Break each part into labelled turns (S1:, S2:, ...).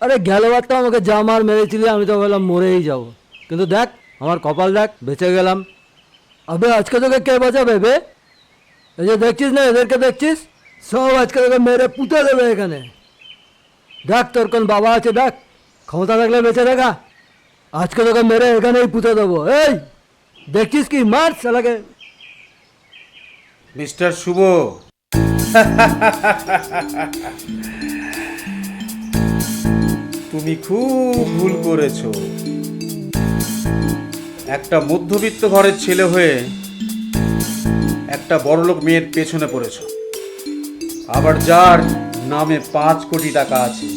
S1: আরে গেলবার তো আমাকে যা মার মেরেছিলি আমি তো বললাম মরেই যাব, কিন্তু দেখ আমার কপাল, দেখ বেঁচে গেলাম। আবে আজকে তোকে কে বাঁচাবে বে? এই যে দেখছিস না, এদেরকে দেখছিস, সব আজকে তোকে মেরে পুঁতে দেবে এখানে। দেখ তোর কোন বাবা আছে, দেখ ক্ষমতা থাকলে বেঁচে দেখা, আজকে তোকে মেরে এখানেই পুঁতে দেবো। এই দেখছিস কি, মার শালাকে।
S2: মিস্টার শুভ, তুমি খুব ভুল করেছো। একটা মধ্যবিত্ত ঘরের ছেলে হয়ে একটা বড়লোক মেয়ের পেছনে পড়েছো, আবার যার নামে 5 কোটি টাকা আছে।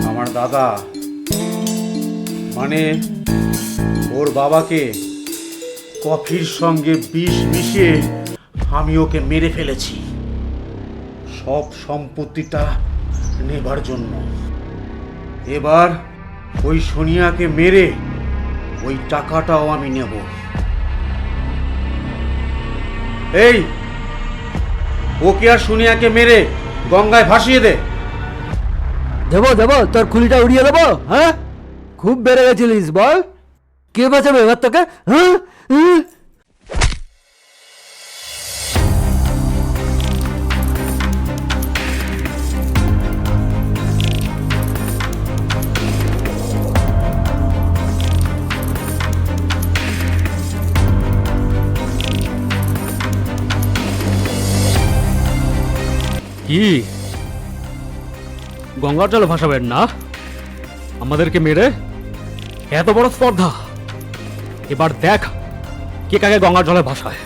S2: আমার দাদা, মানে ওর বাবাকে কফির সঙ্গে বিষ মিশিয়ে আমি ওকে মেরে ফেলেছি, সব সম্পত্তিটা নেবার জন্য। এবার ওই সোনিয়াকে মেরে ওই টাকাটাও আমি নেব। এই, ওকে আর সোনিয়াকে মেরে গঙ্গায় ভাসিয়ে দে।
S1: দেবো দেবো, তোর খুলিটা উড়িয়ে দেবো। হ্যাঁ, খুব বেড়ে গেছিলিস, বল কে বাঁচাবে এবার তোকে? হ্যাঁ,
S3: কি গঙ্গার জলে ভাসাবেন না আমাদেরকে মেরে? এত বড় স্পর্ধা! এবার দেখ কে কাকে গঙ্গার জলে ভাসায়।